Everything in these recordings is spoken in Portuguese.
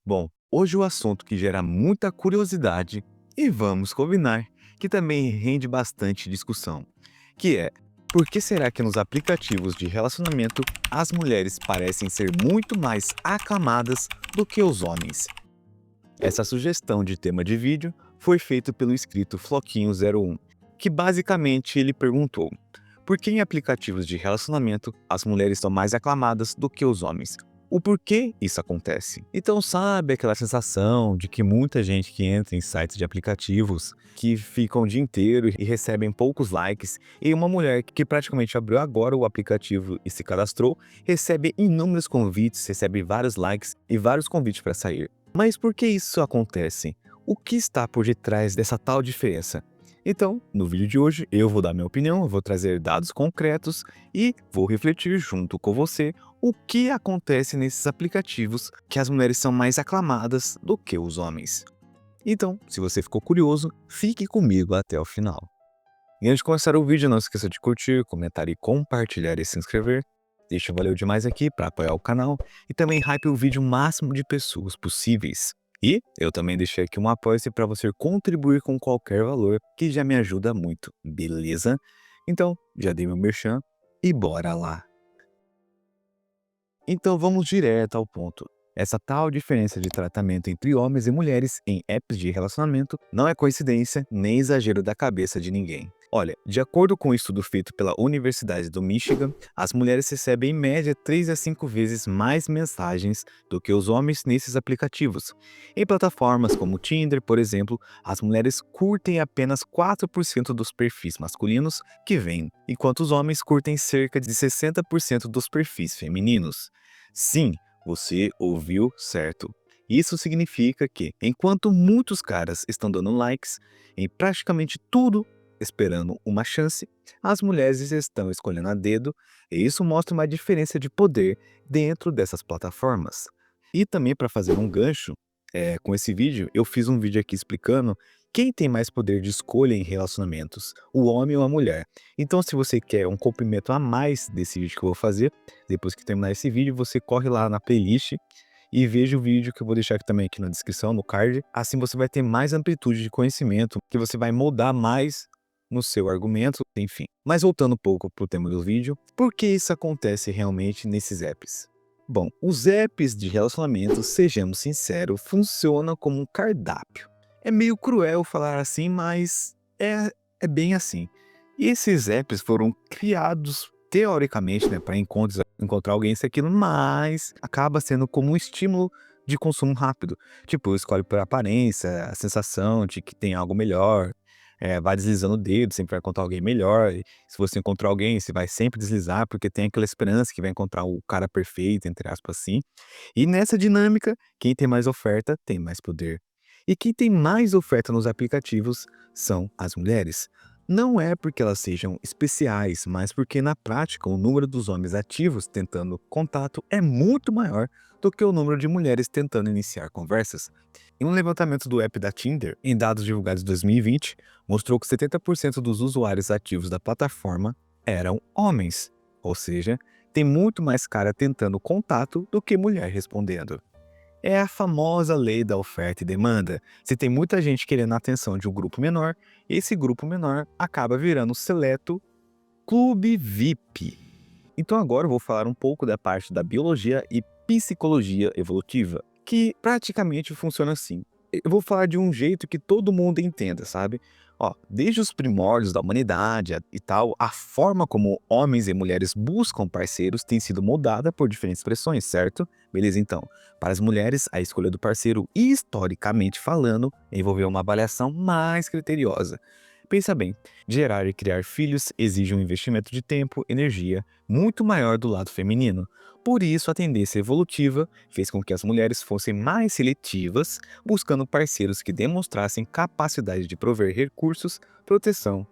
Bom, hoje o assunto que gera muita curiosidade e vamos combinar que também rende bastante discussão, que é: por que será que nos aplicativos de relacionamento as mulheres parecem ser muito mais aclamadas do que os homens? Essa sugestão de tema de vídeo foi feita pelo inscrito Floquinho01, que basicamente ele perguntou: por que em aplicativos de relacionamento as mulheres são mais aclamadas do que os homens? O porquê isso acontece? Então, sabe aquela sensação de que muita gente que entra em sites de aplicativos que ficam o dia inteiro e recebem poucos likes, e uma mulher que praticamente abriu agora o aplicativo e se cadastrou, recebe inúmeros convites, recebe vários likes e vários convites para sair. Mas por que isso acontece? O que está por detrás dessa tal diferença? Então, no vídeo de hoje, eu vou dar minha opinião, eu vou trazer dados concretos e vou refletir junto com você o que acontece nesses aplicativos que as mulheres são mais aclamadas do que os homens. Então, se você ficou curioso, fique comigo até o final. E antes de começar o vídeo, não esqueça de curtir, comentar e compartilhar e se inscrever. Deixa valeu demais aqui para apoiar o canal e também hype o vídeo o máximo de pessoas possíveis. E eu também deixei aqui um apoio-se para você contribuir com qualquer valor, que já me ajuda muito, beleza? Então, já dei meu merchan e bora lá! Então vamos direto ao ponto. Essa tal diferença de tratamento entre homens e mulheres em apps de relacionamento não é coincidência nem exagero da cabeça de ninguém. Olha, de acordo com um estudo feito pela Universidade do Michigan, as mulheres recebem em média 3 a 5 vezes mais mensagens do que os homens nesses aplicativos. Em plataformas como o Tinder, por exemplo, as mulheres curtem apenas 4% dos perfis masculinos que vêm, enquanto os homens curtem cerca de 60% dos perfis femininos. Sim, você ouviu certo. Isso significa que, enquanto muitos caras estão dando likes em praticamente tudo, esperando uma chance, as mulheres estão escolhendo a dedo, e isso mostra uma diferença de poder dentro dessas plataformas. E também para fazer um gancho, com esse vídeo, eu fiz um vídeo aqui explicando quem tem mais poder de escolha em relacionamentos, o homem ou a mulher. Então, se você quer um complemento a mais desse vídeo que eu vou fazer, depois que terminar esse vídeo, você corre lá na playlist e veja o vídeo que eu vou deixar aqui também aqui na descrição, no card. Assim você vai ter mais amplitude de conhecimento, que você vai moldar mais no seu argumento, enfim. Mas voltando um pouco para o tema do vídeo, por que isso acontece realmente nesses apps? Bom, os apps de relacionamento, sejamos sinceros, funcionam como um cardápio. É meio cruel falar assim, mas é bem assim. E esses apps foram criados teoricamente, né, para encontrar alguém, isso e aquilo, mas acaba sendo como um estímulo de consumo rápido. Tipo, escolhe por aparência, a sensação de que tem algo melhor, vai deslizando o dedo, sempre vai encontrar alguém melhor. E se você encontrar alguém, você vai sempre deslizar, porque tem aquela esperança que vai encontrar o cara perfeito, entre aspas, assim. E nessa dinâmica, quem tem mais oferta tem mais poder. E quem tem mais oferta nos aplicativos são as mulheres. Não é porque elas sejam especiais, mas porque na prática o número dos homens ativos tentando contato é muito maior do que o número de mulheres tentando iniciar conversas. Em um levantamento do app da Tinder, em dados divulgados em 2020, mostrou que 70% dos usuários ativos da plataforma eram homens. Ou seja, tem muito mais cara tentando contato do que mulher respondendo. É a famosa lei da oferta e demanda. Se tem muita gente querendo a atenção de um grupo menor, esse grupo menor acaba virando o seleto clube VIP. Então agora eu vou falar um pouco da parte da biologia e psicologia evolutiva, que praticamente funciona assim. Eu vou falar de um jeito que todo mundo entenda, sabe? Ó, desde os primórdios da humanidade e tal, a forma como homens e mulheres buscam parceiros tem sido moldada por diferentes pressões, certo? Beleza, então. Para as mulheres, a escolha do parceiro, historicamente falando, envolveu uma avaliação mais criteriosa. Pensa bem, gerar e criar filhos exige um investimento de tempo, energia, muito maior do lado feminino. Por isso, a tendência evolutiva fez com que as mulheres fossem mais seletivas, buscando parceiros que demonstrassem capacidade de prover recursos, proteção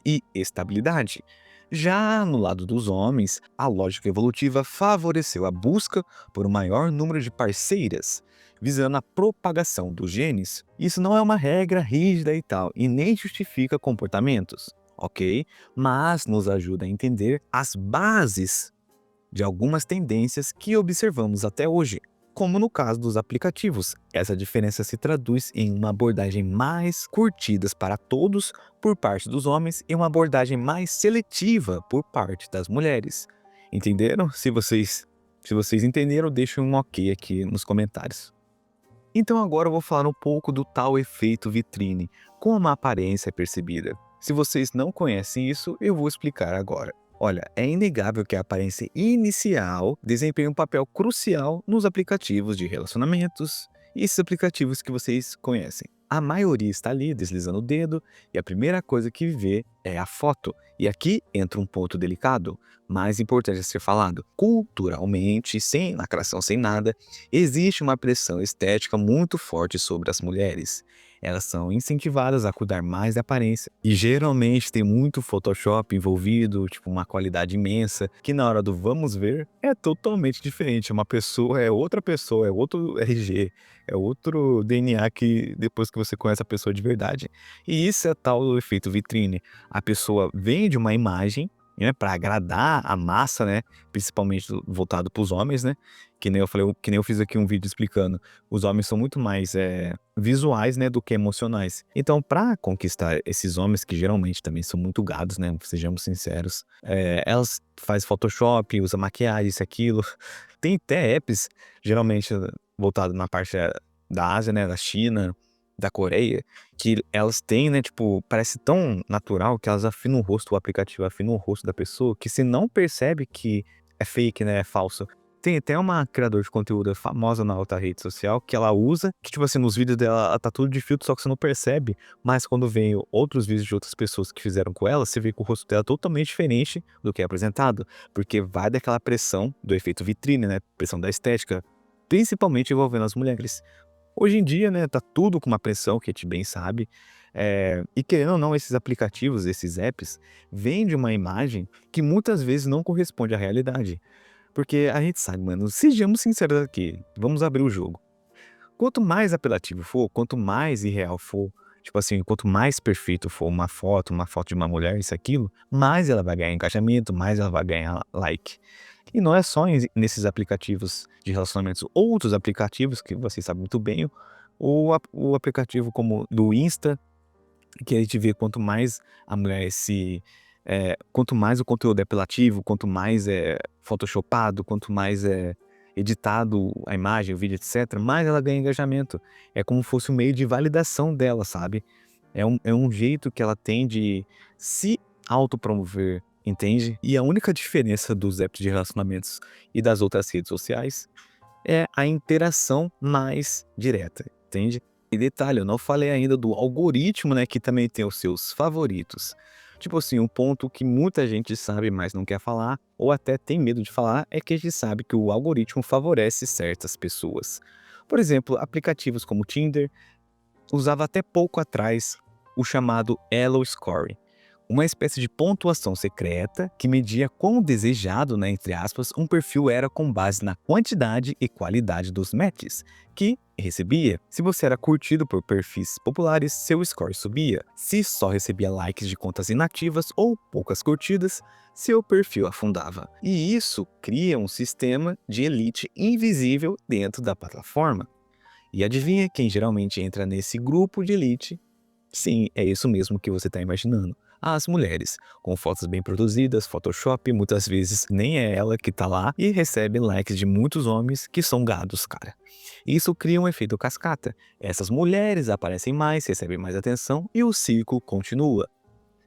e estabilidade. Já no lado dos homens, a lógica evolutiva favoreceu a busca por um maior número de parceiras, visando a propagação dos genes. Isso não é uma regra rígida e tal, e nem justifica comportamentos, ok? Mas nos ajuda a entender as bases de algumas tendências que observamos até hoje. como no caso dos aplicativos. Essa diferença se traduz em uma abordagem mais curtidas para todos por parte dos homens e uma abordagem mais seletiva por parte das mulheres. Entenderam? Se vocês entenderam, deixem um ok aqui nos comentários. Então agora eu vou falar um pouco do tal efeito vitrine, como a aparência é percebida. Se vocês não conhecem isso, eu vou explicar agora. Olha, é inegável que a aparência inicial desempenha um papel crucial nos aplicativos de relacionamentos e esses aplicativos que vocês conhecem. A maioria está ali deslizando o dedo e a primeira coisa que vê é a foto. E aqui entra um ponto delicado, mais importante a ser falado. Culturalmente, sem lacração, sem nada, existe uma pressão estética muito forte sobre as mulheres. Elas são incentivadas a cuidar mais da aparência. E geralmente tem muito Photoshop envolvido, tipo uma qualidade imensa, que na hora do vamos ver é totalmente diferente. Uma pessoa é outra pessoa, é outro RG, é outro DNA que depois que você conhece a pessoa de verdade. E isso é tal do efeito vitrine. A pessoa vende uma imagem, né, para agradar a massa, né, principalmente voltado para os homens, né, que nem eu falei, que nem eu fiz aqui um vídeo explicando, os homens são muito mais visuais, né, do que emocionais. Então, para conquistar esses homens que geralmente também são muito gados, né, sejamos sinceros, elas fazem Photoshop, usa maquiagem, isso, aquilo. Tem até apps, geralmente voltado na parte da Ásia, né, da China, da Coreia, que elas têm, né, tipo, parece tão natural que elas afinam o rosto, o aplicativo afina o rosto da pessoa, que você não percebe que é fake, né, é falso. Tem até uma criadora de conteúdo famosa na outra rede social que ela usa, que tipo assim, nos vídeos dela ela tá tudo de filtro, só que você não percebe, mas quando vem outros vídeos de outras pessoas que fizeram com ela, você vê que o rosto dela é totalmente diferente do que é apresentado, porque vai daquela pressão do efeito vitrine, né, pressão da estética, principalmente envolvendo as mulheres. Hoje em dia, né, tá tudo com uma pressão que a gente bem sabe, e querendo ou não, esses aplicativos, esses apps, vendem uma imagem que muitas vezes não corresponde à realidade. Porque a gente sabe, mano, sejamos sinceros aqui, vamos abrir o jogo. Quanto mais apelativo for, quanto mais irreal for, tipo assim, quanto mais perfeito for uma foto de uma mulher, isso, aquilo, mais ela vai ganhar engajamento, mais ela vai ganhar like. E não é só nesses aplicativos de relacionamentos, outros aplicativos que vocês sabem muito bem, o aplicativo como do Insta, que a gente vê quanto mais a mulher quanto mais o conteúdo é apelativo, quanto mais é photoshopado, quanto mais é editado a imagem, o vídeo, etc., mais ela ganha engajamento. É como se fosse um meio de validação dela, sabe? É um jeito que ela tem de se autopromover, entende? E a única diferença dos apps de relacionamentos e das outras redes sociais é a interação mais direta, entende? E detalhe, eu não falei ainda do algoritmo, né, que também tem os seus favoritos. Tipo assim, um ponto que muita gente sabe, mas não quer falar, ou até tem medo de falar, é que a gente sabe que o algoritmo favorece certas pessoas. Por exemplo, aplicativos como Tinder usava até pouco atrás o chamado Elo Score, uma espécie de pontuação secreta que media quão desejado, né, entre aspas, um perfil era com base na quantidade e qualidade dos matches que recebia. Se você era curtido por perfis populares, seu score subia. Se só recebia likes de contas inativas ou poucas curtidas, seu perfil afundava. E isso cria um sistema de elite invisível dentro da plataforma. E adivinha quem geralmente entra nesse grupo de elite? Sim, é isso mesmo que você está imaginando. As mulheres, com fotos bem produzidas, Photoshop, muitas vezes nem é ela que tá lá e recebe likes de muitos homens que são gados, cara. Isso cria um efeito cascata. Essas mulheres aparecem mais, recebem mais atenção e o ciclo continua.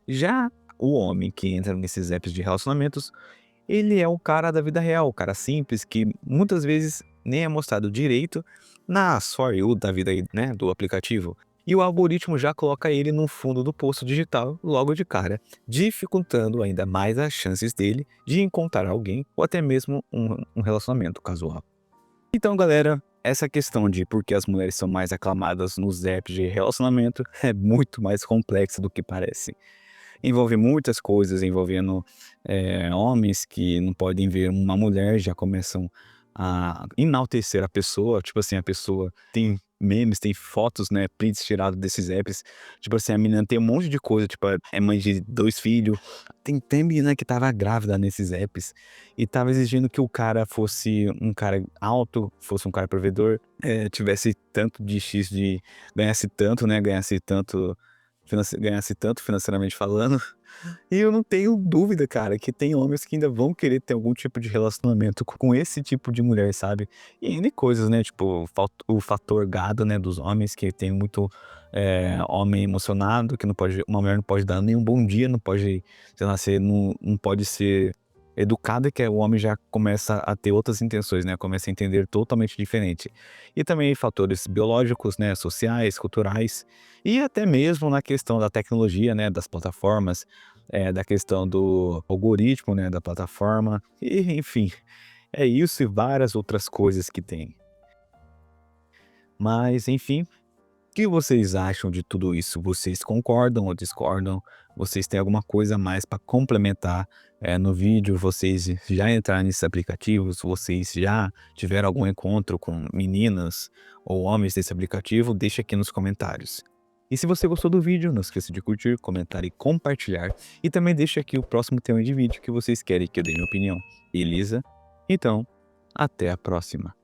Já o homem que entra nesses apps de relacionamentos, ele é o cara da vida real, o cara simples que muitas vezes nem é mostrado direito na For You da vida aí, né, do aplicativo. E o algoritmo já coloca ele no fundo do poço digital logo de cara, dificultando ainda mais as chances dele de encontrar alguém ou até mesmo um relacionamento casual. Então, galera, essa questão de por que as mulheres são mais aclamadas nos apps de relacionamento é muito mais complexa do que parece. Envolve muitas coisas, envolvendo homens que não podem ver uma mulher, já começam a enaltecer a pessoa, tipo assim, a pessoa tem memes, tem fotos, né, prints tirados desses apps. Tipo assim, a menina tem um monte de coisa, tipo, é mãe de 2 filhos. Tem menina que estava grávida nesses apps e estava exigindo que o cara fosse um cara alto, fosse um cara provedor, tivesse tanto de X de ganhasse tanto, né, ganhasse tanto financeiramente falando. E eu não tenho dúvida, cara, que tem homens que ainda vão querer ter algum tipo de relacionamento com esse tipo de mulher, sabe. E N coisas, né, tipo, o fator gado, né, dos homens, que tem muito, homem emocionado, que não pode uma mulher não pode dar nem um bom dia, não pode, sei lá, não pode ser educada, que o homem já começa a ter outras intenções, né, começa a entender totalmente diferente. E também fatores biológicos, né, sociais, culturais, e até mesmo na questão da tecnologia, né, das plataformas, da questão do algoritmo, né, da plataforma, e enfim, é isso e várias outras coisas que tem. Mas enfim, o que vocês acham de tudo isso? Vocês concordam ou discordam? Vocês têm alguma coisa a mais para complementar, no vídeo? Vocês já entraram nesses aplicativos? Vocês já tiveram algum encontro com meninas ou homens desse aplicativo? Deixa aqui nos comentários. E se você gostou do vídeo, não esqueça de curtir, comentar e compartilhar. E também deixa aqui o próximo tema de vídeo que vocês querem que eu dê minha opinião. Beleza? Então, até a próxima.